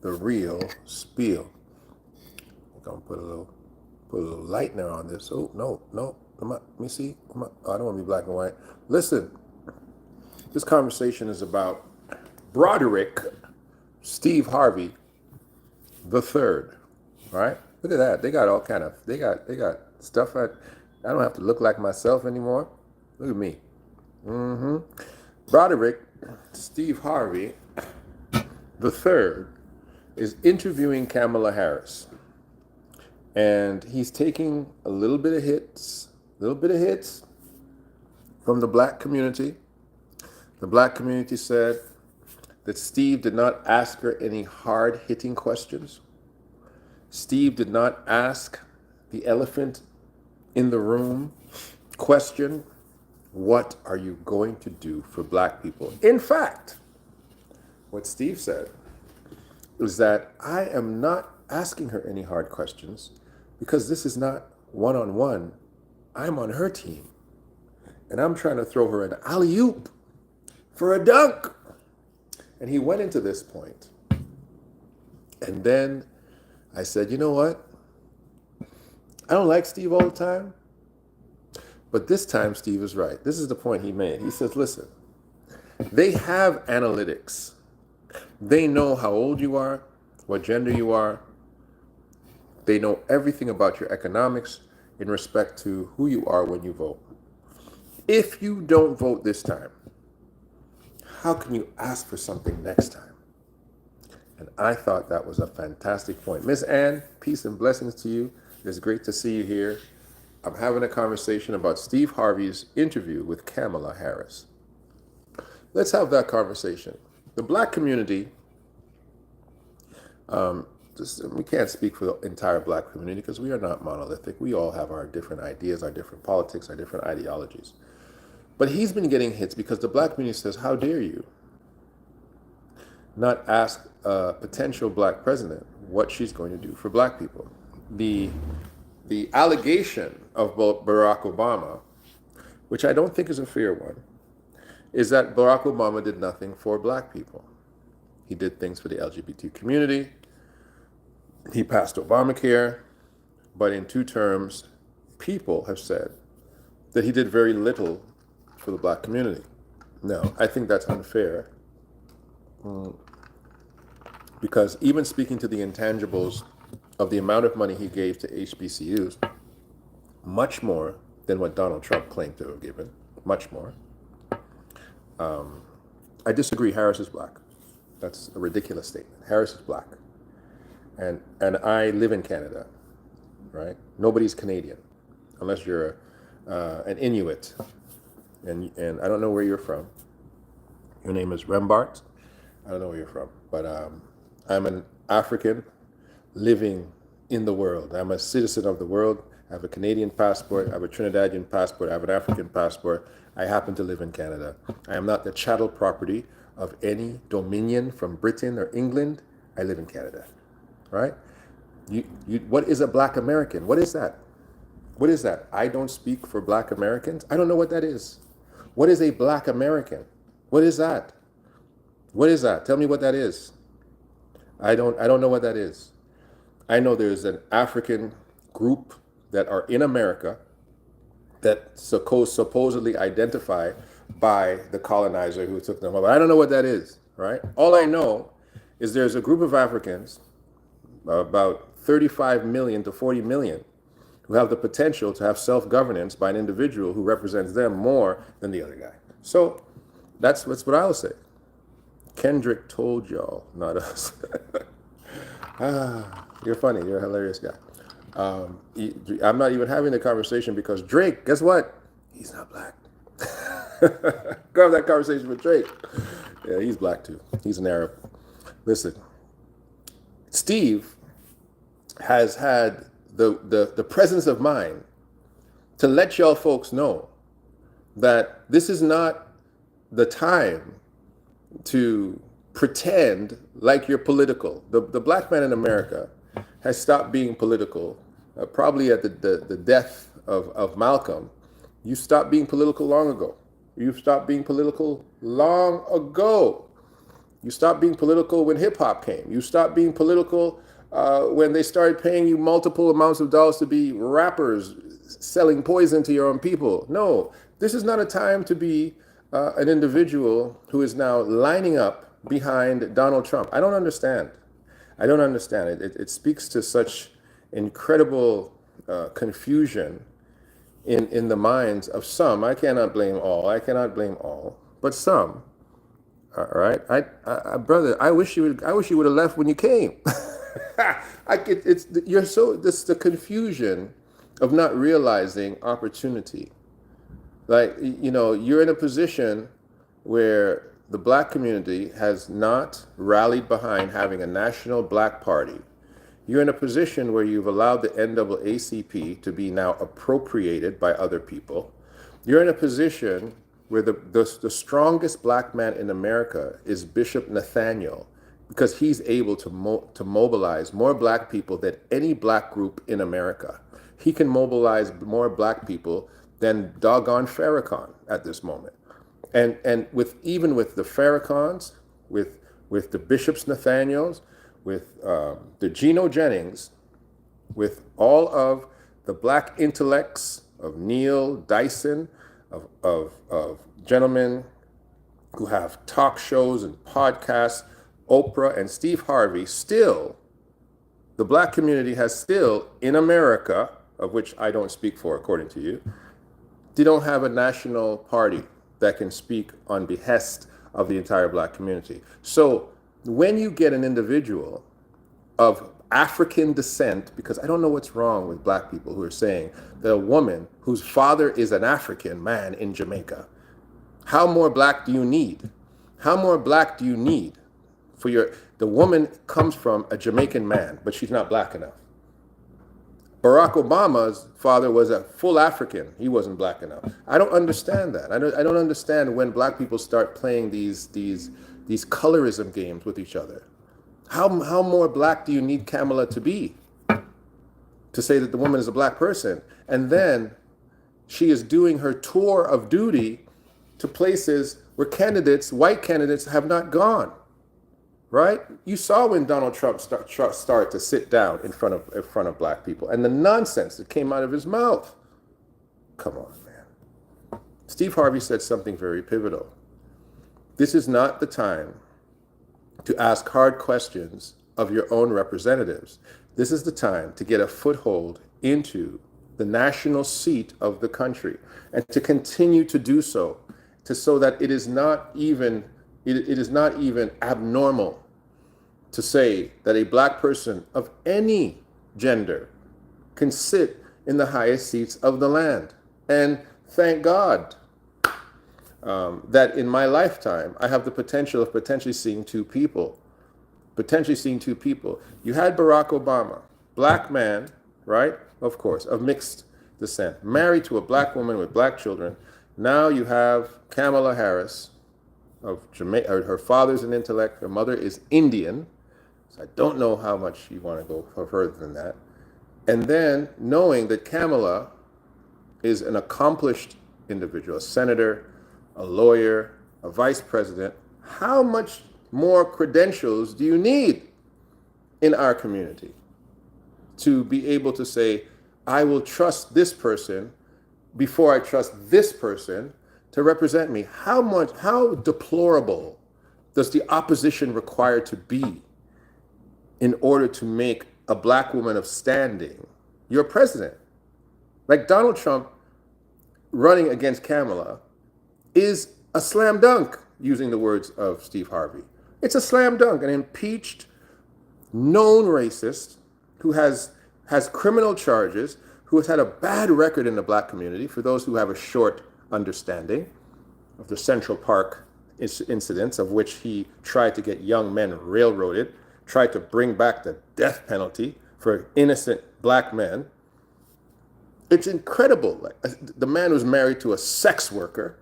the real spiel. I'm gonna put a little lightener on this. Oh no, no, come on, let me see. Come on. Oh, I don't want to be black and white. Listen, this conversation is about Broderick Steve Harvey the third. All right, look at that. They got all kind of. They got stuff. I don't have to look like myself anymore. Look at me. Mm-hmm. Broderick Steve Harvey the third is interviewing Kamala Harris, and he's taking a little bit of hits from the black community. The black community said that Steve did not ask her any hard-hitting questions. Steve did not ask the elephant in the room question, what are you going to do for black people? In fact, what Steve said is that I am not asking her any hard questions because this is not one-on-one. I'm on her team. And I'm trying to throw her an alley-oop for a dunk. And he went into this point. And then I said, you know what? I don't like Steve all the time. But this time, Steve is right. This is the point he made. He says, listen, they have analytics. They know how old you are, what gender you are. They know everything about your economics in respect to who you are when you vote. If you don't vote this time, how can you ask for something next time? And I thought that was a fantastic point. Miss Ann, peace and blessings to you. It's great to see you here. I'm having a conversation about Steve Harvey's interview with Kamala Harris. Let's have that conversation. The black community, we can't speak for the entire black community because we are not monolithic. We all have our different ideas, our different politics, our different ideologies. But he's been getting hits because the black community says, how dare you not ask a potential black president what she's going to do for black people. The allegation of Barack Obama, which I don't think is a fair one, is that Barack Obama did nothing for black people. He did things for the LGBT community. He passed Obamacare, but in two terms, people have said that he did very little for the black community. No, I think that's unfair. Because even speaking to the intangibles of the amount of money he gave to HBCUs, much more than what Donald Trump claimed to have given, much more. I disagree, Harris is black. That's a ridiculous statement. Harris is black. And I live in Canada, right? Nobody's Canadian, unless you're an Inuit. And I don't know where you're from. Your name is Rembart. I don't know where you're from, but I'm an African living in the world. I'm a citizen of the world. I have a Canadian passport. I have a Trinidadian passport. I have an African passport. I happen to live in Canada. I am not the chattel property of any dominion from Britain or England. I live in Canada, right? What is a black American? What is that? What is that? I don't speak for black Americans. I don't know what that is. What is a black American? What is that? What is that? Tell me what that is. I don't know what that is. I know there's an African group that are in America that supposedly identify by the colonizer who took them over. I don't know what that is, right? All I know is there's a group of Africans, about 35 million to 40 million, who have the potential to have self-governance by an individual who represents them more than the other guy. So that's what I'll say. Kendrick told y'all, not us. You're funny. You're a hilarious guy. I'm not even having the conversation because Drake, guess what? He's not black. Go have that conversation with Drake. Yeah, he's black too. He's an Arab. Listen, Steve has had the presence of mind to let y'all folks know that this is not the time to pretend like you're political. The black man in America has stopped being political, probably at the death of Malcolm. You stopped being political long ago. You stopped being political long ago. You stopped being political when hip hop came. You stopped being political when they started paying you multiple amounts of dollars to be rappers selling poison to your own people. No, this is not a time to be an individual who is now lining up behind Donald Trump. I don't understand. I don't understand it. It speaks to such incredible confusion in the minds of some. I cannot blame all. I cannot blame all, but some. All right, brother, I wish you would. I wish you would have left when you came. You're so. This the confusion of not realizing opportunity. Like, you're in a position where the black community has not rallied behind having a national black party. You're in a position where you've allowed the NAACP to be now appropriated by other people. You're in a position where the strongest black man in America is Bishop Nathaniel, because he's able to mobilize more black people than any black group in America. He can mobilize more black people than doggone Farrakhan at this moment. And even with the Farrakhans, with the Bishops Nathaniels, with the Geno Jennings, with all of the black intellects of Neil Dyson, of gentlemen who have talk shows and podcasts, Oprah and Steve Harvey, still, the black community has still, in America, of which I don't speak for according to you, they don't have a national party that can speak on behest of the entire black community. So when you get an individual of African descent, because I don't know what's wrong with black people who are saying that a woman whose father is an African man in Jamaica, how more black do you need? How more black do you need for the woman comes from a Jamaican man, but she's not black enough. Barack Obama's father was a full African. He wasn't black enough. I don't understand that. I don't understand when black people start playing these colorism games with each other. How more black do you need Kamala to be to say that the woman is a black person? And then she is doing her tour of duty to places where white candidates have not gone. Right? You saw when Donald Trump started to sit down in front of black people, and the nonsense that came out of his mouth. Come on, man. Steve Harvey said something very pivotal. This is not the time to ask hard questions of your own representatives. This is the time to get a foothold into the national seat of the country and to continue to do so, so that it is not even abnormal to say that a black person of any gender can sit in the highest seats of the land. And thank God that in my lifetime, I have the potential of potentially seeing two people. You had Barack Obama, black man, right? Of course, of mixed descent, married to a black woman with black children. Now you have Kamala Harris, of Jamaica. Her father's an intellect. Her mother is Indian. So I don't know how much you want to go further than that. And then knowing that Kamala is an accomplished individual, a senator, a lawyer, a vice president, how much more credentials do you need in our community to be able to say, I will trust this person before I trust this person to represent me? How deplorable does the opposition require to be in order to make a black woman of standing your president? Like Donald Trump running against Kamala is a slam dunk, using the words of Steve Harvey. It's a slam dunk, an impeached, known racist who has criminal charges, who has had a bad record in the black community, for those who have a short understanding of the Central Park incidents, of which he tried to get young men railroaded, tried to bring back the death penalty for innocent black men. It's incredible. The man was married to a sex worker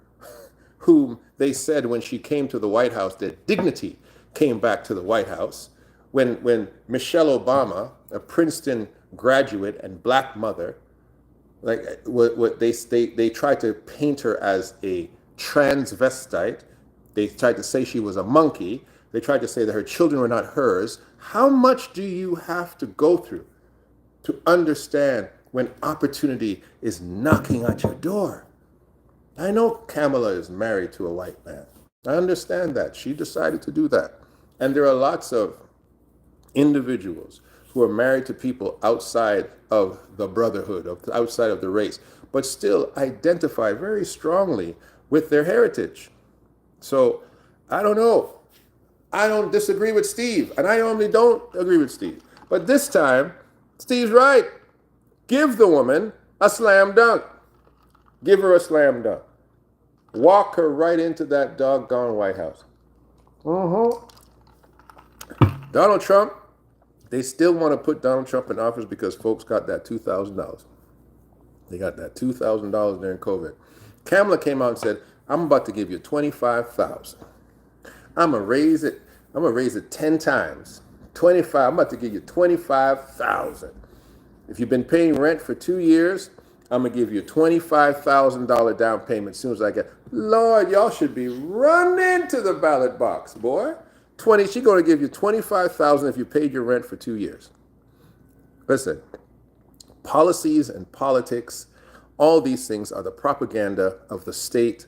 whom they said when she came to the White House, that dignity came back to the White House. When Michelle Obama, a Princeton graduate and black mother, like what they tried to paint her as a transvestite. They tried to say she was a monkey. They tried to say that her children were not hers. How much do you have to go through to understand when opportunity is knocking at your door? I know Kamala is married to a white man. I understand that. She decided to do that. And there are lots of individuals who are married to people outside of the brotherhood, outside of the race, but still identify very strongly with their heritage. So I don't know. I don't disagree with Steve, and I normally don't agree with Steve. But this time, Steve's right. Give the woman a slam dunk. Give her a slam dunk. Walk her right into that doggone White House. Donald Trump, they still want to put Donald Trump in office because folks got that $2,000. They got that $2,000 during COVID. Kamala came out and said, I'm about to give you $25,000. I'm going to raise it. I'm going to raise it 10 times. 25. I'm about to give you $25,000. If you've been paying rent for 2 years, I'm going to give you a $25,000 down payment as soon as I get. Lord, y'all should be running to the ballot box, boy. She's going to give you $25,000 if you paid your rent for 2 years. Listen, policies and politics, all these things are the propaganda of the state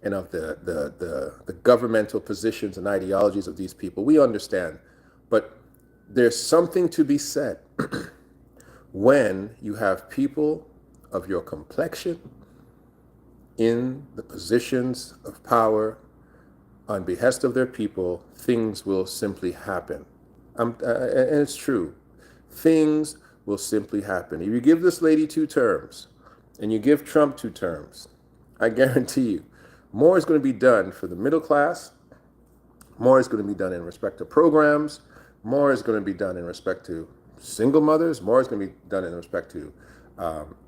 and of the governmental positions and ideologies of these people. We understand. But there's something to be said when you have people of your complexion in the positions of power on behest of their people. Things will simply happen. And it's true. Things will simply happen. If you give this lady 2 terms and you give Trump 2 terms, I guarantee you, more is going to be done for the middle class. More is going to be done in respect to programs. More is going to be done in respect to single mothers. More is going to be done in respect to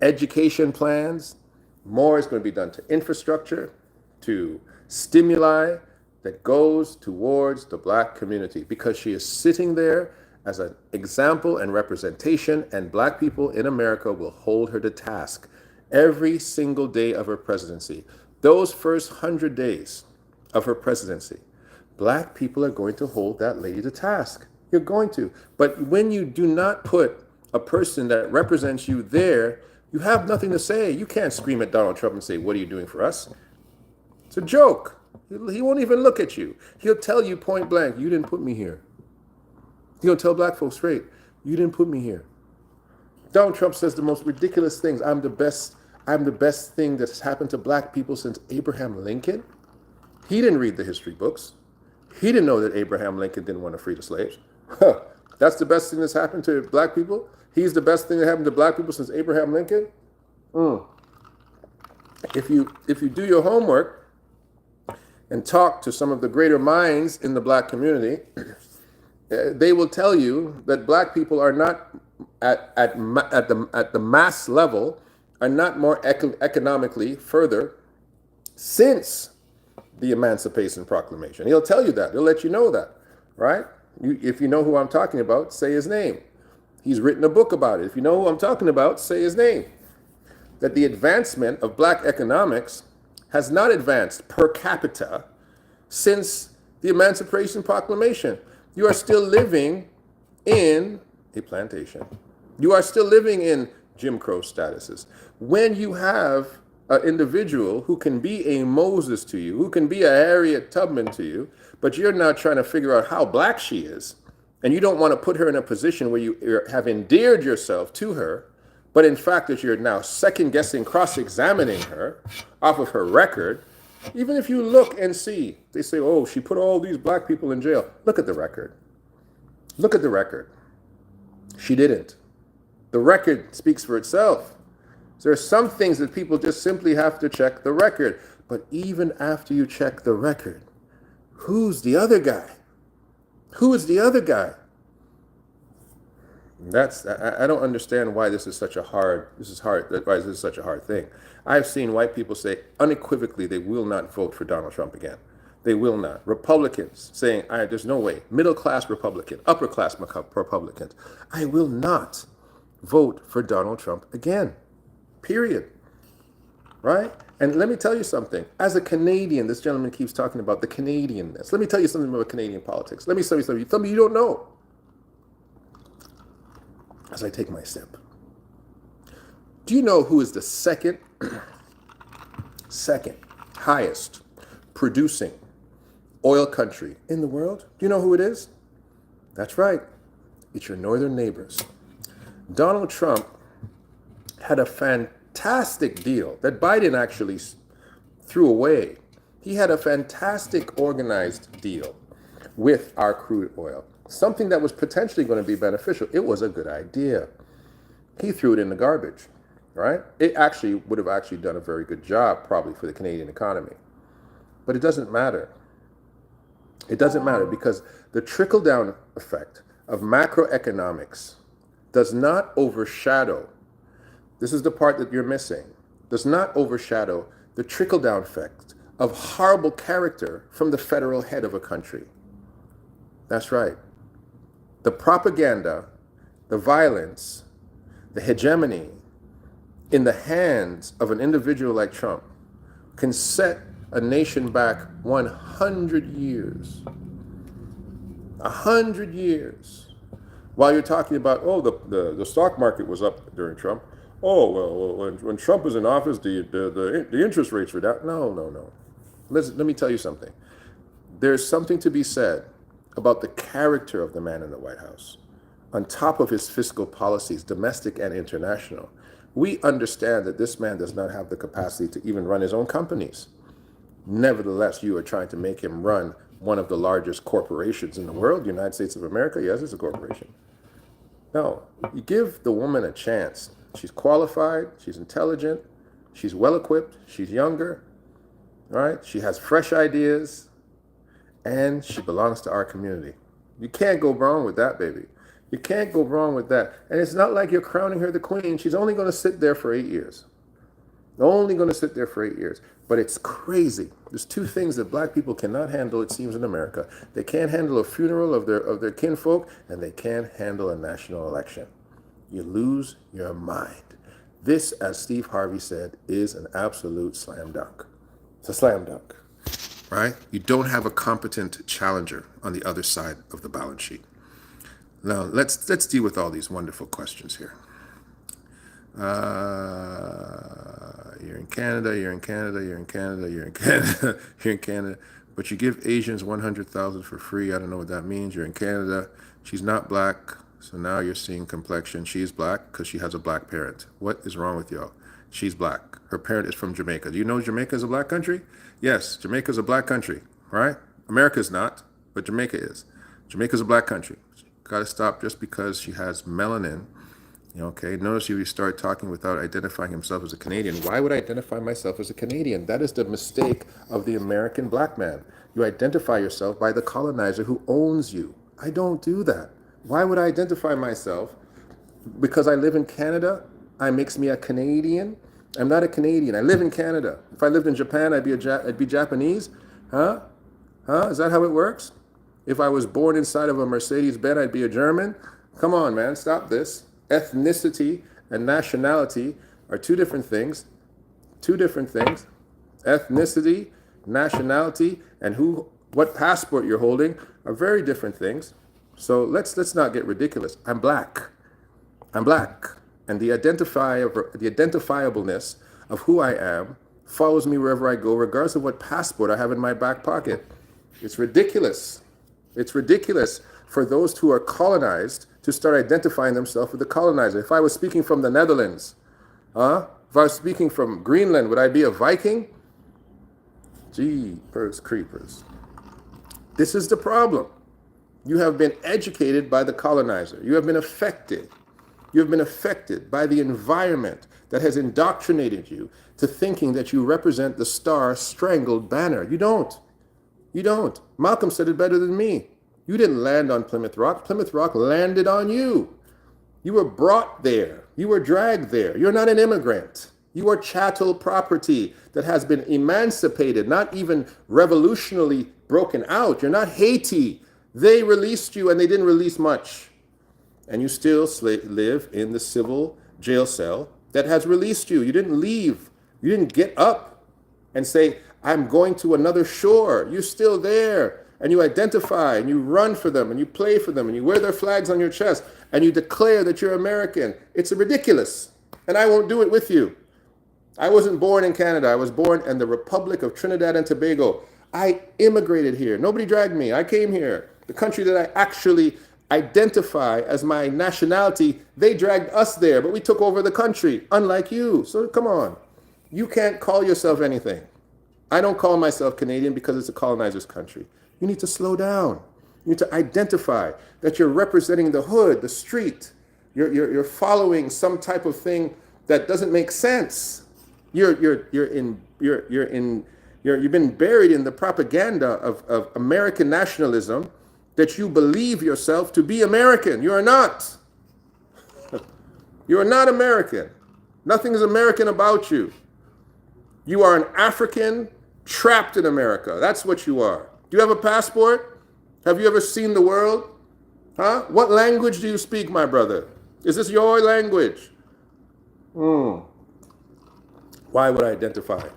education plans. More is going to be done to infrastructure, to stimuli that goes towards the black community, because she is sitting there as an example and representation, and black people in America will hold her to task every single day of her presidency. Those first 100 days of her presidency, black people are going to hold that lady to task. You're going to. But when you do not put a person that represents you there, you have nothing to say. You can't scream at Donald Trump and say, what are you doing for us? It's a joke. He won't even look at you. He'll tell you point blank, you didn't put me here. He'll tell black folks straight, you didn't put me here. Donald Trump says the most ridiculous things. I'm the best thing that's happened to black people since Abraham Lincoln. He didn't read the history books. He didn't know that Abraham Lincoln didn't want to free the slaves. That's the best thing that's happened to black people. He's the best thing that happened to black people since Abraham Lincoln. If you do your homework and talk to some of the greater minds in the black community, they will tell you that black people are not at the mass level, are not more economically further since the Emancipation Proclamation. He'll tell you that. He'll let you know that, right? If you know who I'm talking about, say his name. He's written a book about it. If you know who I'm talking about, say his name. That the advancement of black economics has not advanced per capita since the Emancipation Proclamation. You are still living in a plantation. You are still living in Jim Crow statuses. When you have an individual who can be a Moses to you, who can be a Harriet Tubman to you, but you're now trying to figure out how black she is, and you don't want to put her in a position where you have endeared yourself to her, but in fact that you're now second-guessing, cross-examining her off of her record. Even if you look and see, they say, oh, she put all these black people in jail. Look at the record. Look at the record. She didn't. The record speaks for itself. So there are some things that people just simply have to check the record. But even after you check the record, who's the other guy? Who is the other guy? I don't understand why this is such a hard thing. I've seen white people say unequivocally they will not vote for Donald Trump again. They will not. Republicans saying, there's no way. Middle-class Republican, upper-class Republicans, I will not vote for Donald Trump again. Period. right? And let me tell you something. As a Canadian, this gentleman keeps talking about the Canadianness. Let me tell you something about Canadian politics. Let me tell you something you don't know. As I take my sip. Do you know who is the second highest producing oil country in the world? Do you know who it is? That's right. It's your northern neighbors. Donald Trump had a fantastic deal that Biden actually threw away. He had a fantastic organized deal with our crude oil, something that was potentially going to be beneficial. It was a good idea. He threw it in the garbage, right? It actually would have actually done a very good job probably for the Canadian economy. But it doesn't matter. It doesn't matter because the trickle-down effect of macroeconomics does not overshadow, this is the part that you're missing, does not overshadow the trickle-down effect of horrible character from the federal head of a country. That's right. The propaganda, the violence, the hegemony in the hands of an individual like Trump can set a nation back 100 years. 100 years. While you're talking about, oh, the stock market was up during Trump. Oh, well, when Trump was in office, the interest rates were down. No. Let me tell you something. There's something to be said about the character of the man in the White House. On top of his fiscal policies, domestic and international, we understand that this man does not have the capacity to even run his own companies. Nevertheless, you are trying to make him run one of the largest corporations in the world, the United States of America. Yes, it's a corporation. No, you give the woman a chance. She's qualified, she's intelligent, she's well-equipped, she's younger, right? She has fresh ideas, and she belongs to our community. You can't go wrong with that, baby. You can't go wrong with that. And it's not like you're crowning her the queen. She's only going to sit there for 8 years. Only going to sit there for 8 years. But it's crazy. There's two things that black people cannot handle, it seems, in America. They can't handle a funeral of their kinfolk, and they can't handle a national election. You lose your mind. This, as Steve Harvey said, is an absolute slam dunk. It's a slam dunk, right? You don't have a competent challenger on the other side of the balance sheet. Now, let's deal with all these wonderful questions here. You're in Canada, you're in Canada, you're in Canada, you're in Canada, you're in Canada, but you give Asians 100,000 for free. I don't know what that means. You're in Canada. She's not black, so now you're seeing complexion. She's black because she has a black parent. What is wrong with y'all? She's black. Her parent is from Jamaica. Do you know Jamaica is a black country? Yes, Jamaica is a black country, right? America's not, but Jamaica is. Jamaica's a black country. Got to stop just because she has melanin. Okay, notice you start talking without identifying himself as a Canadian. Why would I identify myself as a Canadian? That is the mistake of the American black man. You identify yourself by the colonizer who owns you. I don't do that. Why would I identify myself? Because I live in Canada, makes me a Canadian? I'm not a Canadian. I live in Canada. If I lived in Japan, I'd be Japanese? Huh? Is that how it works? If I was born inside of a Mercedes-Benz, I'd be a German? Come on, man, stop this. Ethnicity and nationality are two different things. Two different things. Ethnicity, nationality, and what passport you're holding are very different things. So let's not get ridiculous. I'm black. I'm black. And the identifiableness of who I am follows me wherever I go, regardless of what passport I have in my back pocket. It's ridiculous. It's ridiculous for those who are colonized to start identifying themselves with the colonizer. If I was speaking from the Netherlands, if I was speaking from Greenland, would I be a Viking? Jeepers creepers. This is the problem. You have been educated by the colonizer. You have been affected. You have been affected by the environment that has indoctrinated you to thinking that you represent the star-strangled banner. You don't. You don't. Malcolm said it better than me. You didn't land on Plymouth Rock. Plymouth Rock landed on you. You were brought there. You were dragged there. You're not an immigrant. You are chattel property that has been emancipated, not even revolutionarily broken out. You're not Haiti. They released you and they didn't release much. And you still live in the civil jail cell that has released you. You didn't leave You didn't get up and say, I'm going to another shore. You're still there. And you identify and you run for them and you play for them and you wear their flags on your chest and you declare that you're American. It's ridiculous. And I won't do it with you. I wasn't born in Canada. I was born in the Republic of Trinidad and Tobago. I immigrated here. Nobody dragged me. I came here. The country that I actually identify as my nationality, they dragged us there, but we took over the country, unlike you. So come on. You can't call yourself anything. I don't call myself Canadian because it's a colonizer's country. You need to slow down. You need to identify that you're representing the hood, the street. You're following some type of thing that doesn't make sense. You've been buried in the propaganda of American nationalism that you believe yourself to be American. You are not. You are not American. Nothing is American about you. You are an African trapped in America. That's what you are. Do you have a passport? Have you ever seen the world? Huh? What language do you speak, my brother? Is this your language? Why would I identify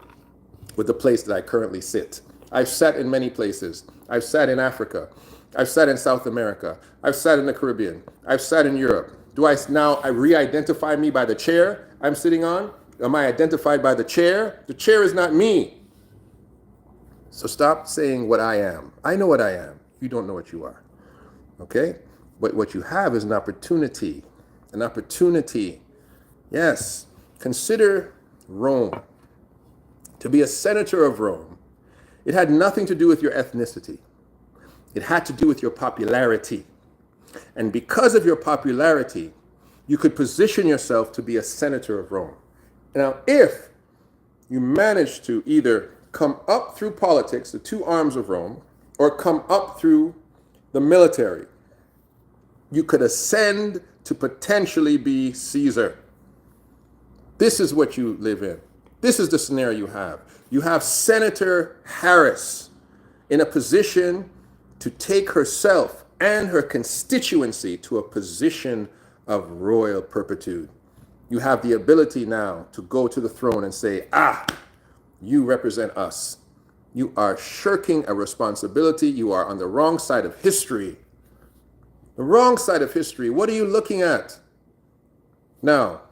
with the place that I currently sit? I've sat in many places. I've sat in Africa. I've sat in South America. I've sat in the Caribbean. I've sat in Europe. Do I now re-identify me by the chair I'm sitting on? Am I identified by the chair? The chair is not me. So stop saying what I am. I know what I am. You don't know what you are. Okay? But what you have is an opportunity. An opportunity. Yes. Consider Rome. To be a senator of Rome, it had nothing to do with your ethnicity. It had to do with your popularity. And because of your popularity, you could position yourself to be a senator of Rome. Now, if you manage to either come up through politics, the two arms of Rome, or come up through the military, you could ascend to potentially be Caesar. This is what you live in. This is the scenario you have. You have Senator Harris in a position to take herself and her constituency to a position of royal perpetuity. You have the ability now to go to the throne and say, you represent us. You are shirking a responsibility. You are on the wrong side of history. The wrong side of history. What are you looking at? Now,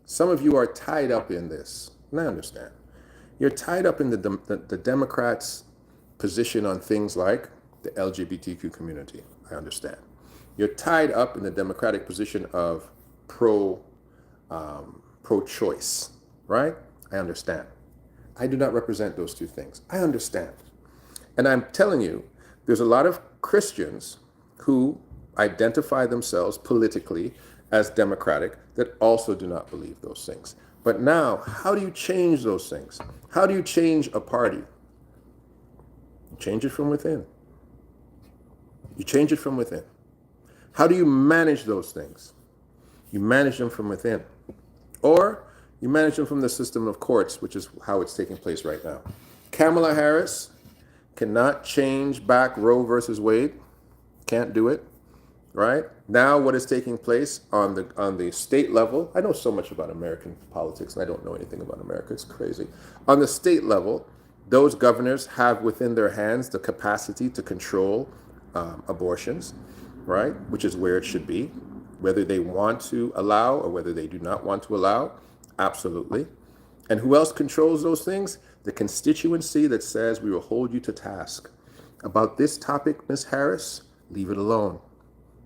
some of you are tied up in this. And I understand. You're tied up in the Democrats' position on things like the LGBTQ community. I understand. You're tied up in the Democratic position of pro-choice, right? I understand. I do not represent those two things. I understand. And I'm telling you, there's a lot of Christians who identify themselves politically as Democratic that also do not believe those things. But now, how do you change those things? How do you change a party? You change it from within. You change it from within. How do you manage those things? You manage them from within. Or you manage them from the system of courts, which is how it's taking place right now. Kamala Harris cannot change back Roe versus Wade. Can't do it. Right? Now what is taking place on the state level, I know so much about American politics and I don't know anything about America, it's crazy. On the state level, those governors have within their hands the capacity to control abortions, right? Which is where it should be. Whether they want to allow or whether they do not want to allow, absolutely. And who else controls those things? The constituency that says we will hold you to task. About this topic, Ms. Harris, leave it alone,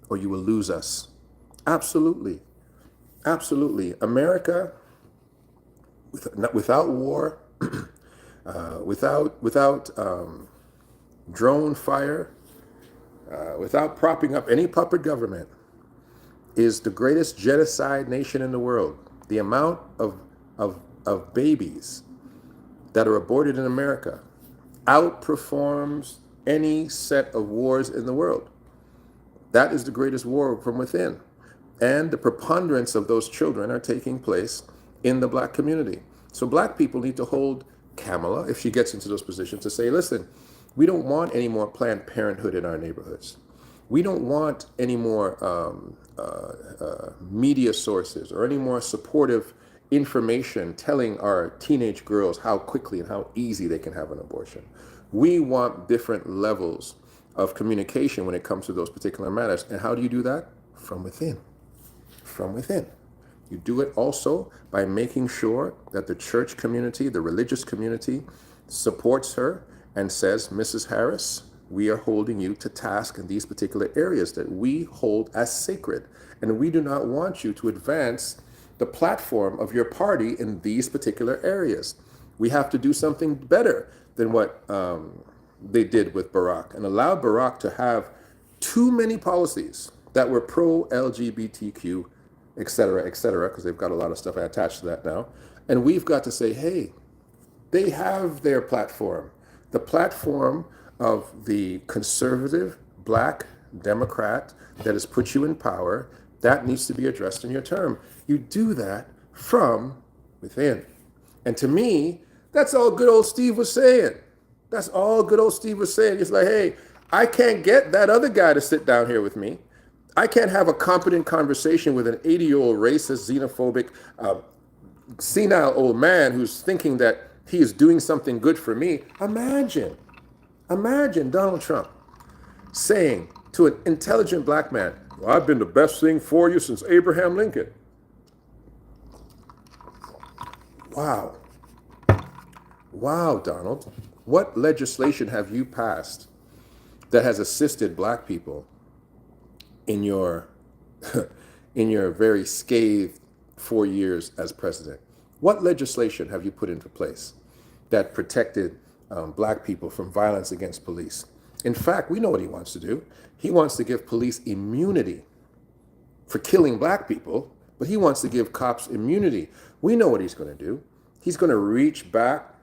or you will lose us. Absolutely. Absolutely. America, without war, without drone fire, without propping up any puppet government, is the greatest genocide nation in the world. The amount of babies that are aborted in America outperforms any set of wars in the world. That is the greatest war from within. And the preponderance of those children are taking place in the black community. So black people need to hold Kamala, if she gets into those positions, to say, listen, we don't want any more Planned Parenthood in our neighborhoods. We don't want any more media sources or any more supportive information telling our teenage girls how quickly and how easy they can have an abortion. We want different levels of communication when it comes to those particular matters. And how do you do that? From within. From within. You do it also by making sure that the church community, the religious community, supports her and says, Mrs. Harris, we are holding you to task in these particular areas that we hold as sacred. And we do not want you to advance the platform of your party in these particular areas. We have to do something better than what they did with Barack and allow Barack to have too many policies that were pro-LGBTQ, et cetera, because they've got a lot of stuff attached to that now. And we've got to say, hey, they have their platform. The platform of the conservative black Democrat that has put you in power, that needs to be addressed in your term. You do that from within. And to me, that's all good old Steve was saying. That's all good old Steve was saying. He's like, hey, I can't get that other guy to sit down here with me. I can't have a competent conversation with an 80-year-old racist, xenophobic, senile old man who's thinking that he is doing something good for me. Imagine Donald Trump saying to an intelligent black man, well, I've been the best thing for you since Abraham Lincoln. Wow. Wow, Donald. What legislation have you passed that has assisted black people in your in your very scathed 4 years as president? What legislation have you put into place that protected black people from violence against police? In fact, we know what he wants to do. He wants to give police immunity for killing black people, but he wants to give cops immunity. We know what he's going to do. He's going to reach back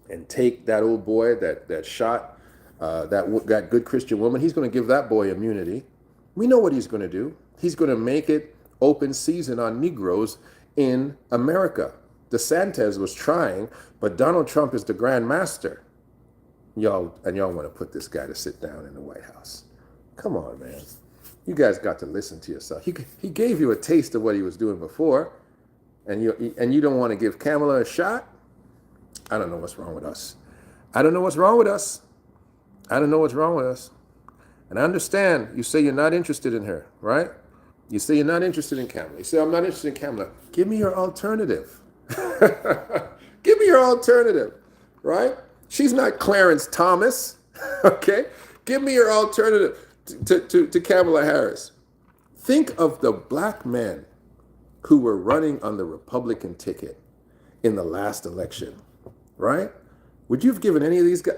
and take that old boy that shot that good Christian woman. He's going to give that boy immunity. We know what he's going to do. He's going to make it open season on Negroes in America. DeSantis was trying, but Donald Trump is the grand master. Y'all want to put this guy to sit down in the White House. Come on, man. You guys got to listen to yourself. He gave you a taste of what he was doing before, and you don't want to give Kamala a shot? I don't know what's wrong with us. I don't know what's wrong with us. I don't know what's wrong with us. And I understand you say you're not interested in her, right? You say you're not interested in Kamala. You say, I'm not interested in Kamala. Give me your alternative. Give me your alternative, right? She's not Clarence Thomas, okay? Give me your alternative to Kamala Harris. Think of the black men who were running on the Republican ticket in the last election, right? Would you have given any of these guys,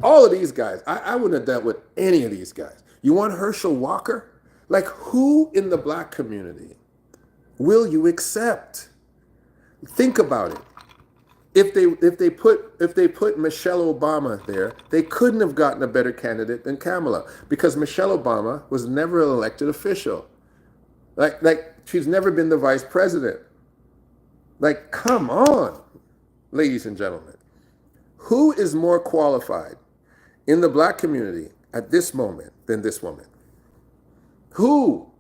all of these guys, I wouldn't have dealt with any of these guys. You want Herschel Walker? Like, who in the black community will you accept? Think about it. If they put Michelle Obama there, they couldn't have gotten a better candidate than Kamala, because Michelle Obama was never an elected official. Like she's never been the vice president. Like, come on, ladies and gentlemen. Who is more qualified in the black community at this moment than this woman? Who?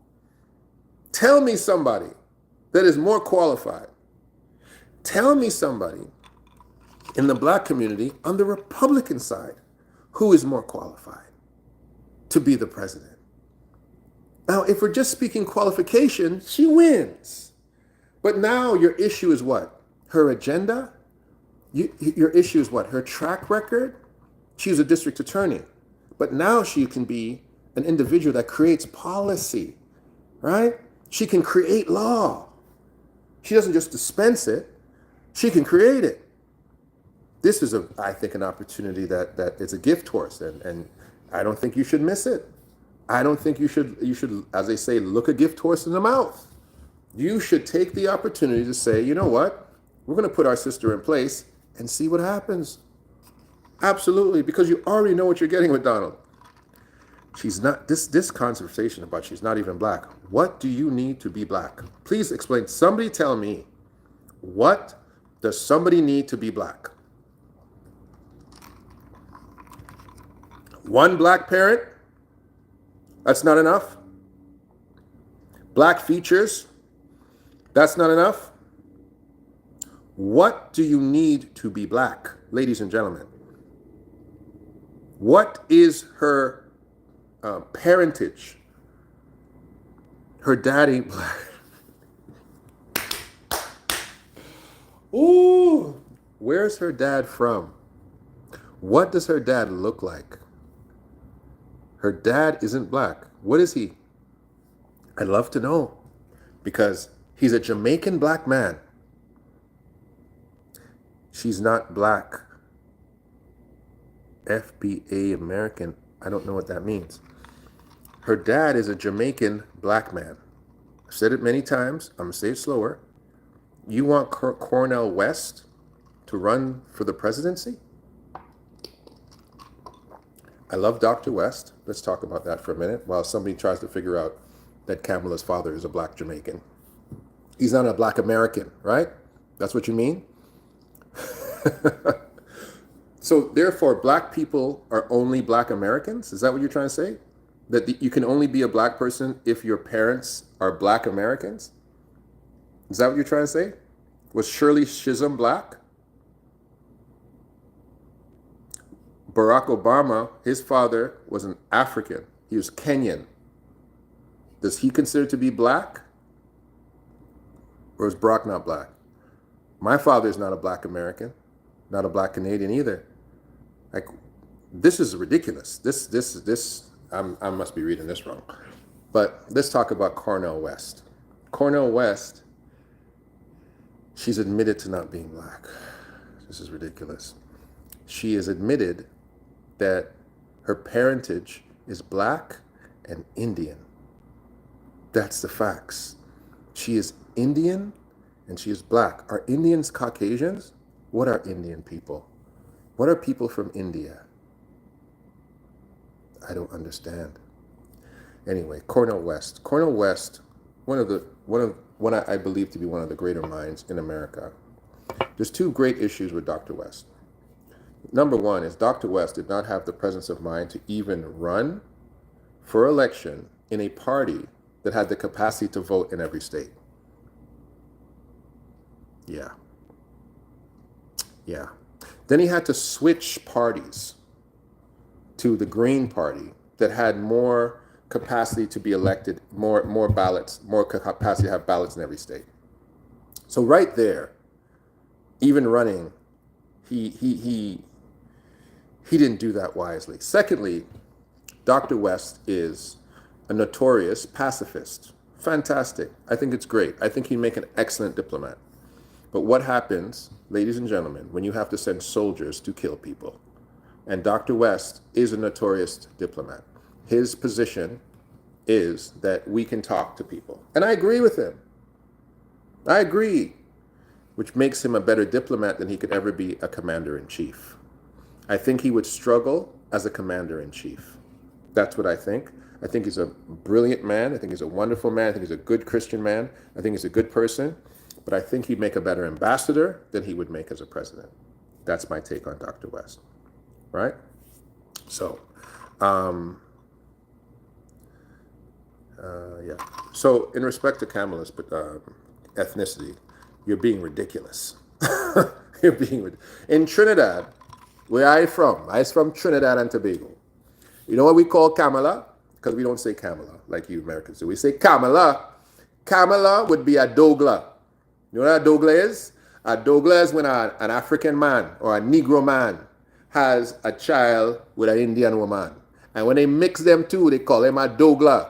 Tell me somebody that is more qualified. Tell me somebody in the black community on the Republican side who is more qualified to be the president. Now, if we're just speaking qualification, she wins. But now your issue is what? Her agenda? Your issue is what? Her track record? She's a district attorney. But now she can be an individual that creates policy, right? She can create law. She doesn't just dispense it. She can create it. This is, I think, an opportunity that is a gift horse, and I don't think you should miss it. I don't think you should, as they say, look a gift horse in the mouth. You should take the opportunity to say, you know what? We're going to put our sister in place and see what happens. Absolutely, because you already know what you're getting with Donald. She's not, this conversation about she's not even black. What do you need to be black? Please explain. Somebody tell me, what does somebody need to be black? One black parent? That's not enough? Black features? That's not enough? What do you need to be black, ladies and gentlemen? What is her parentage? Her daddy black. Ooh, where's her dad from? What does her dad look like? Her dad isn't black. What is he? I'd love to know, because he's a Jamaican black man. She's not black. FBA American. I don't know what that means. Her dad is a Jamaican black man. I've said it many times. I'm going to say it slower. You want Cornel West to run for the presidency? I love Dr. West. Let's talk about that for a minute while somebody tries to figure out that Kamala's father is a black Jamaican. He's not a black American, right? That's what you mean? So therefore, black people are only black Americans? Is that what you're trying to say? That you can only be a black person if your parents are black Americans? Is that what you're trying to say? Was Shirley Chisholm black? Barack Obama, his father was an African. He was Kenyan. Does he consider to be black? Or is Barack not black? My father is not a black American, not a black Canadian either. Like, this is ridiculous. I must be reading this wrong. But let's talk about Cornel West. Cornel West, she's admitted to not being black. This is ridiculous. She is admitted that her parentage is black and Indian. That's the facts. She is Indian and she is black. Are Indians Caucasians? What are Indian people? What are people from India? I don't understand. Anyway, Cornel West. Cornel West, one I believe to be one of the greater minds in America. There's two great issues with Dr. West. Number one is Dr. West did not have the presence of mind to even run for election in a party that had the capacity to vote in every state. Yeah. Then he had to switch parties to the Green Party that had more capacity to be elected, more ballots, more capacity to have ballots in every state. So right there, even running, he didn't do that wisely. Secondly, Dr. West is a notorious pacifist. Fantastic. I think it's great. I think he'd make an excellent diplomat. But what happens, ladies and gentlemen, when you have to send soldiers to kill people? And Dr. West is a notorious diplomat. His position is that we can talk to people. And I agree with him. I agree. Which makes him a better diplomat than he could ever be a commander-in-chief. I think he would struggle as a commander-in-chief. That's what I think. I think he's a brilliant man. I think he's a wonderful man. I think he's a good Christian man. I think he's a good person. But I think he'd make a better ambassador than he would make as a president. That's my take on Dr. West. Right? So, yeah. So, in respect to Kamala's ethnicity, you're being ridiculous. In Trinidad, where I from? I'm from Trinidad and Tobago. You know what we call Kamala? Because we don't say Kamala like you Americans do. We say Kamala. Kamala would be a Dogla. You know what a Dogla is? A Dogla is when an African man or a Negro man has a child with an Indian woman. And when they mix them two, they call him a Dogla.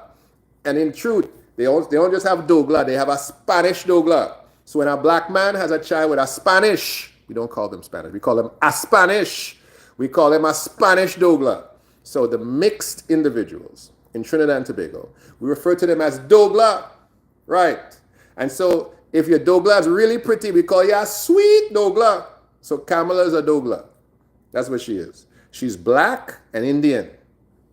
And in truth, they don't just have Dogla, they have a Spanish Dogla. So when a black man has a child with a Spanish, we don't call them Spanish, we call them a Spanish. We call them a Spanish Dogla. So the mixed individuals in Trinidad and Tobago, we refer to them as Dogla, right? And so if your Dogla is really pretty, we call you a sweet Dogla. So Kamala is a Dogla. That's what she is. She's black and Indian.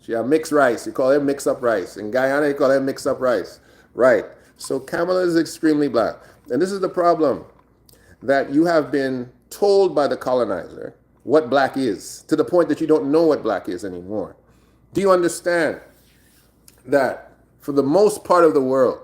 She have mixed rice. You call it mixed up rice. In Guyana, you call it mixed up rice. Right. So Kamala is extremely black. And this is the problem, that you have been told by the colonizer what black is, to the point that you don't know what black is anymore. Do you understand that for the most part of the world,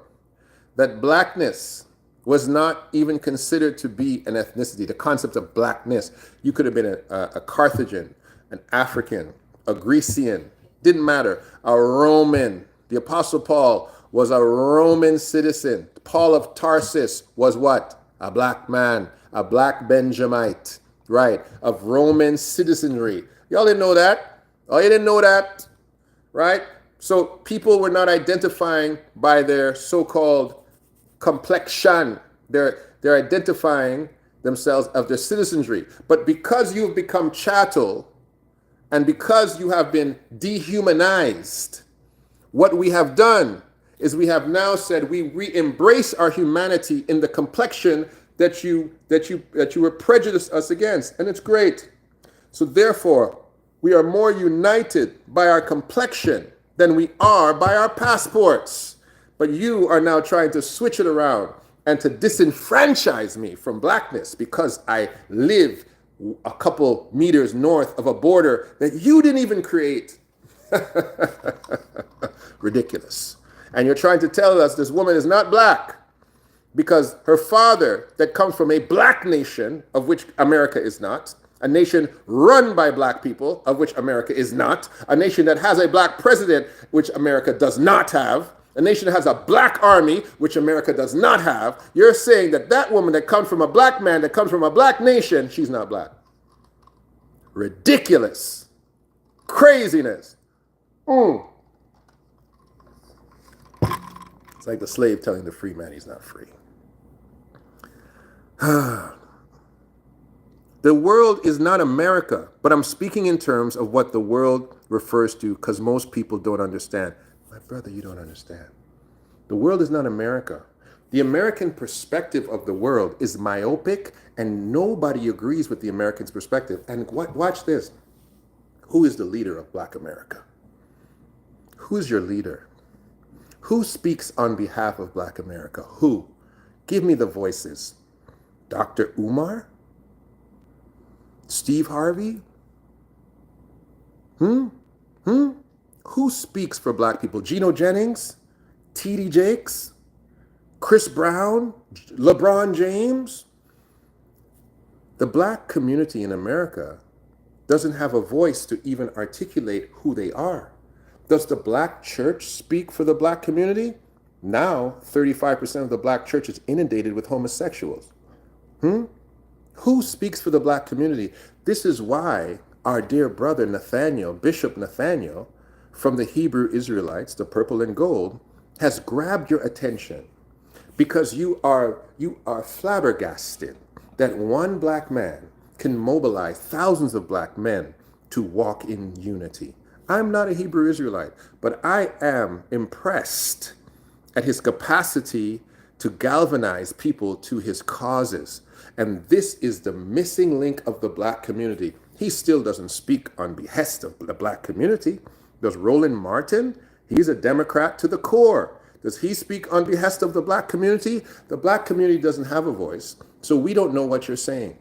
that blackness was not even considered to be an ethnicity. The concept of blackness. You could have been a Carthaginian, an African, a Grecian. Didn't matter. A Roman. The Apostle Paul was a Roman citizen. Paul of Tarsus was what? A black man, a black Benjamite, right? Of Roman citizenry. Y'all didn't know that? Oh, you didn't know that? Right? So people were not identifying by their so-called complexion. They're identifying themselves of their citizenry. But because you've become chattel and because you have been dehumanized, what we have done is we have now said we re-embrace our humanity in the complexion that you were prejudiced us against, and it's great. So therefore, we are more united by our complexion than we are by our passports. But you are now trying to switch it around and to disenfranchise me from blackness because I live a couple meters north of a border that you didn't even create. Ridiculous. And you're trying to tell us this woman is not black because her father, that comes from a black nation, of which America is not, a nation run by black people, of which America is not, a nation that has a black president, which America does not have, a nation that has a black army, which America does not have. You're saying that that woman that comes from a black man, that comes from a black nation, she's not black. Ridiculous. Craziness. It's like the slave telling the free man he's not free. The world is not America, but I'm speaking in terms of what the world refers to because most people don't understand. My brother, you don't understand. The world is not America. The American perspective of the world is myopic and nobody agrees with the American's perspective. And watch this. Who is the leader of Black America? Who's your leader? Who speaks on behalf of Black America? Who? Give me the voices. Dr. Umar? Steve Harvey? Who speaks for Black people? Geno Jennings? T.D. Jakes? Chris Brown? LeBron James? The Black community in America doesn't have a voice to even articulate who they are. Does the Black church speak for the Black community? Now, 35% of the Black church is inundated with homosexuals. Who speaks for the Black community? This is why our dear brother Nathaniel, Bishop Nathaniel, from the Hebrew Israelites, the purple and gold, has grabbed your attention because you are flabbergasted that one Black man can mobilize thousands of Black men to walk in unity. I'm not a Hebrew Israelite, but I am impressed at his capacity to galvanize people to his causes. And this is the missing link of the Black community. He still doesn't speak on behest of the Black community. Does Roland Martin? He's a Democrat to the core. Does he speak on behest of the Black community? The Black community doesn't have a voice, so we don't know what you're saying.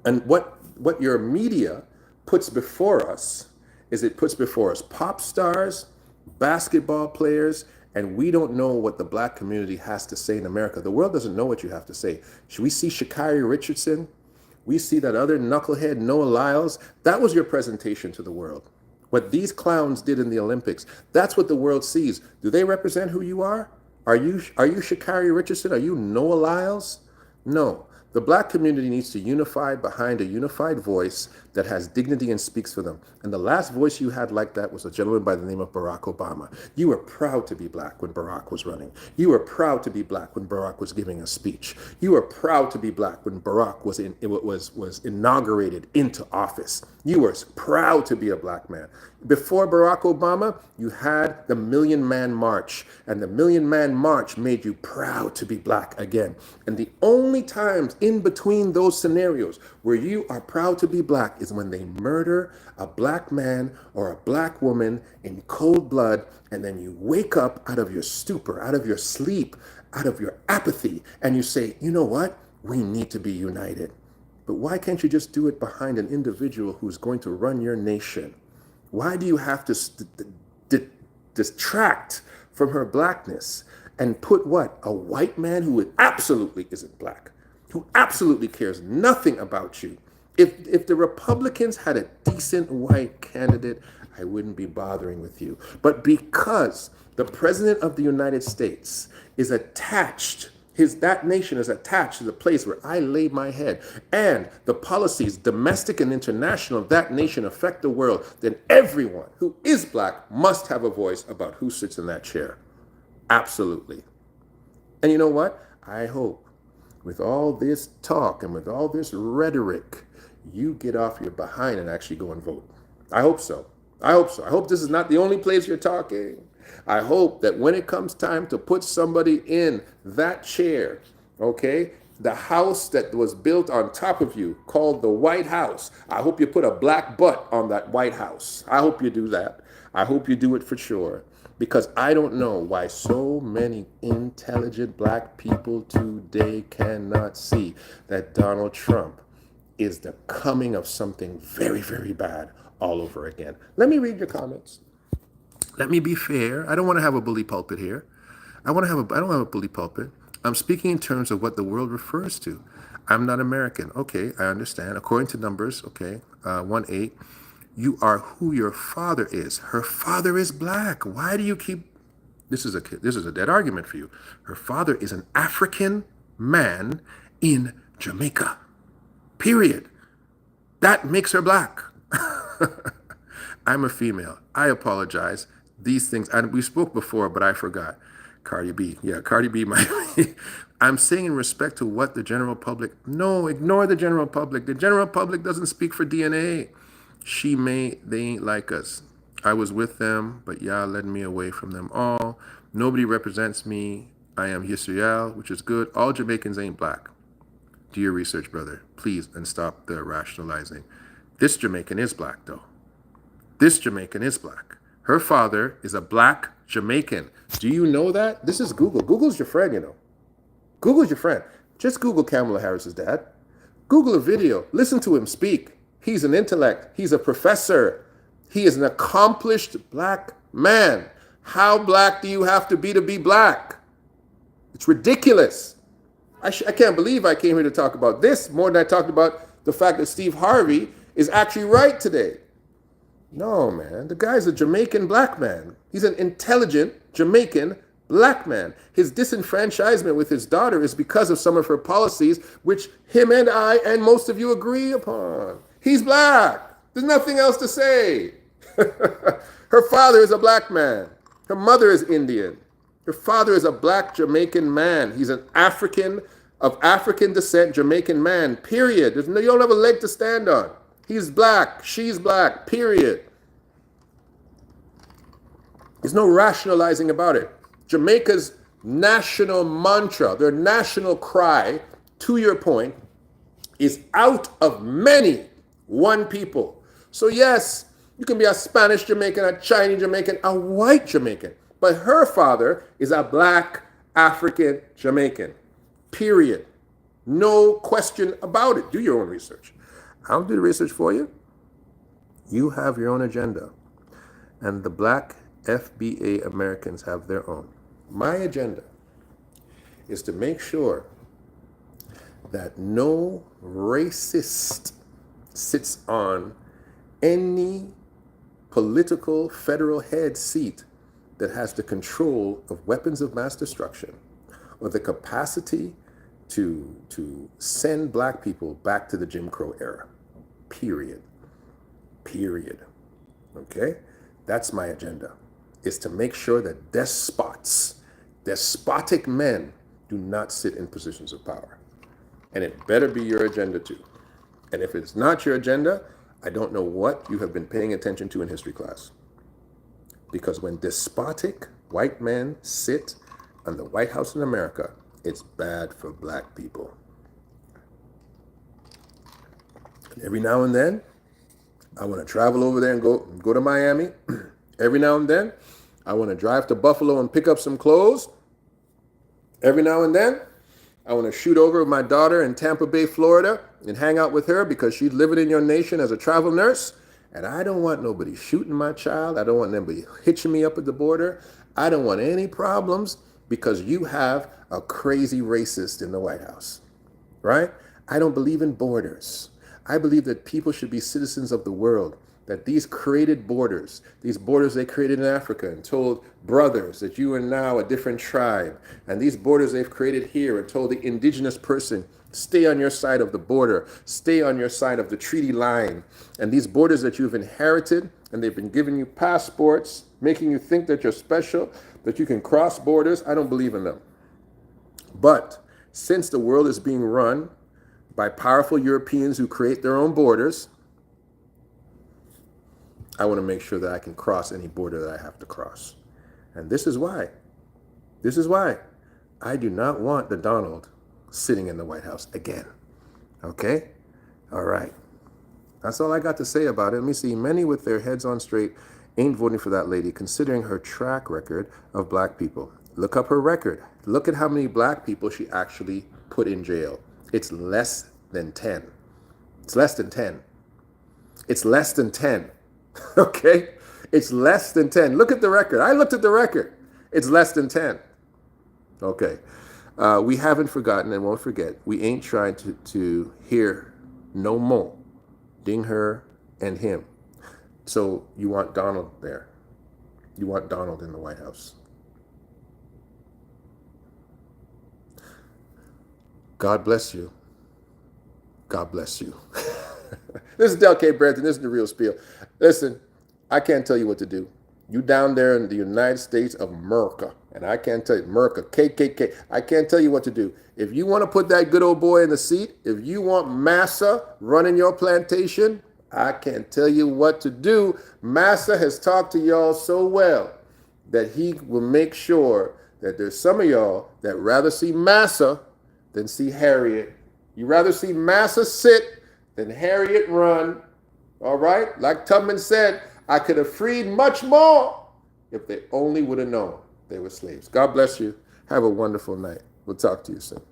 And what your media puts before us is it puts before us pop stars, basketball players, and we don't know what the Black community has to say in America. The world doesn't know what you have to say. Should we see Sha'Carri Richardson? We see that other knucklehead Noah Lyles. That was your presentation to the world. What these clowns did in the Olympics, that's what the world sees. Do they represent who you are? Are you Sha'Carri Richardson? Are you Noah Lyles? No. The Black community needs to unify behind a unified voice that has dignity and speaks for them. And the last voice you had like that was a gentleman by the name of Barack Obama. You were proud to be Black when Barack was running. You were proud to be Black when Barack was giving a speech. You were proud to be Black when Barack was inaugurated into office. You were proud to be a Black man. Before Barack Obama, you had the Million Man March, and the Million Man March made you proud to be Black again. And the only times in between those scenarios where you are proud to be Black is when they murder a Black man or a Black woman in cold blood, and then you wake up out of your stupor, out of your sleep, out of your apathy, and you say, you know what? We need to be united. But why can't you just do it behind an individual who's going to run your nation? Why do you have to distract from her Blackness and put what? A white man who absolutely isn't black, who absolutely cares nothing about you. If the Republicans had a decent white candidate, I wouldn't be bothering with you. But because the President of the United States is attached, that nation is attached to the place where I lay my head, and the policies, domestic and international, of that nation affect the world, then everyone who is black must have a voice about who sits in that chair. Absolutely. And you know what? I hope with all this talk and with all this rhetoric, you get off your behind and actually go and vote. I hope so. I hope so. I hope this is not the only place you're talking. I hope that when it comes time to put somebody in that chair, okay, the house that was built on top of you, called the White House, I hope you put a black butt on that White House. I hope you do that. I hope you do it for sure. Because I don't know why so many intelligent black people today cannot see that Donald Trump is the coming of something very, very bad all over again. Let me read your comments. Let me be fair. I don't want to have a bully pulpit here. I don't have a bully pulpit. I'm speaking in terms of what the world refers to. I'm not American. Okay, I understand. According to Numbers, okay, 1:8, you are who your father is. Her father is black. Why do you keep... This is a dead argument for you. Her father is an African man in Jamaica. Period. That makes her black. I'm a female. I apologize. These things, and we spoke before, but I forgot. Cardi B. Yeah, Cardi B might be. I'm saying in respect to what the general public... No, ignore the general public. The general public doesn't speak for DNA. They ain't like us. I was with them, but y'all led me away from them all. Nobody represents me. I am Yisrael, which is good. All Jamaicans ain't black. Do your research, brother, please, and stop the rationalizing. This Jamaican is black, though. This Jamaican is black. Her father is a black Jamaican. Do you know that? This is Google. Google's your friend, you know. Google's your friend. Just Google Kamala Harris's dad. Google a video. Listen to him speak. He's an intellect. He's a professor. He is an accomplished black man. How black do you have to be black? It's ridiculous. I can't believe I came here to talk about this more than I talked about the fact that Steve Harvey is actually right today. No, man. The guy's a Jamaican black man. He's an intelligent Jamaican black man. His disenfranchisement with his daughter is because of some of her policies, which him and I and most of you agree upon. He's black. There's nothing else to say. Her father is a black man. Her mother is Indian. Her father is a black Jamaican man. He's an of African descent Jamaican man, period. You don't have a leg to stand on. He's black. She's black, period. There's no rationalizing about it. Jamaica's national mantra, their national cry, to your point, is out of many, one people. So yes, you can be a Spanish Jamaican, a Chinese Jamaican, a white Jamaican. But her father is a black African Jamaican. Period. No question about it. Do your own research. I'll do the research for you. You have your own agenda. And the black FBA Americans have their own. My agenda is to make sure that no racist sits on any political federal head seat that has the control of weapons of mass destruction or the capacity to send black people back to the Jim Crow era. Period. Period. Okay? That's my agenda, is to make sure that despotic men do not sit in positions of power. And it better be your agenda too. And if it's not your agenda, I don't know what you have been paying attention to in history class. Because when despotic white men sit on the White House in America, it's bad for black people. And every now and then, I want to travel over there and go to Miami. Every now and then, I want to drive to Buffalo and pick up some clothes. Every now and then, I want to shoot over with my daughter in Tampa Bay, Florida, and hang out with her because she's living in your nation as a travel nurse. And I don't want nobody shooting my child. I don't want anybody hitching me up at the border. I don't want any problems because you have a crazy racist in the White House, right? I don't believe in borders. I believe that people should be citizens of the world, that these created borders, these borders they created in Africa and told brothers that you are now a different tribe, and these borders they've created here and told the indigenous person, stay on your side of the border, stay on your side of the treaty line, and these borders that you've inherited, and they've been giving you passports, making you think that you're special, that you can cross borders. I don't believe in them. But since the world is being run by powerful Europeans who create their own borders, I want to make sure that I can cross any border that I have to cross. And this is why I do not want the Donald sitting in the White House again. Okay? All right. That's all I got to say about it. Let me see. Many with their heads on straight ain't voting for that lady, considering her track record of black people. Look up her record. Look at how many black people she actually put in jail. It's less than 10. It's less than 10. It's less than 10. Okay? It's less than 10. Look at the record. I looked at the record. It's less than 10. Okay. We haven't forgotten and won't forget. We ain't trying to hear no more. Ding her and him. So you want Donald there. You want Donald in the White House. God bless you. God bless you. This is Del K. Branton. This is The Real Spiel. Listen, I can't tell you what to do. You down there in the United States of America, and I can't tell you, America, KKK, I can't tell you what to do. If you want to put that good old boy in the seat, if you want Massa running your plantation, I can't tell you what to do. Massa has talked to y'all so well that he will make sure that there's some of y'all that rather see Massa than see Harriet. You rather see Massa sit than Harriet run. All right? Like Tubman said, I could have freed much more if they only would have known they were slaves. God bless you. Have a wonderful night. We'll talk to you soon.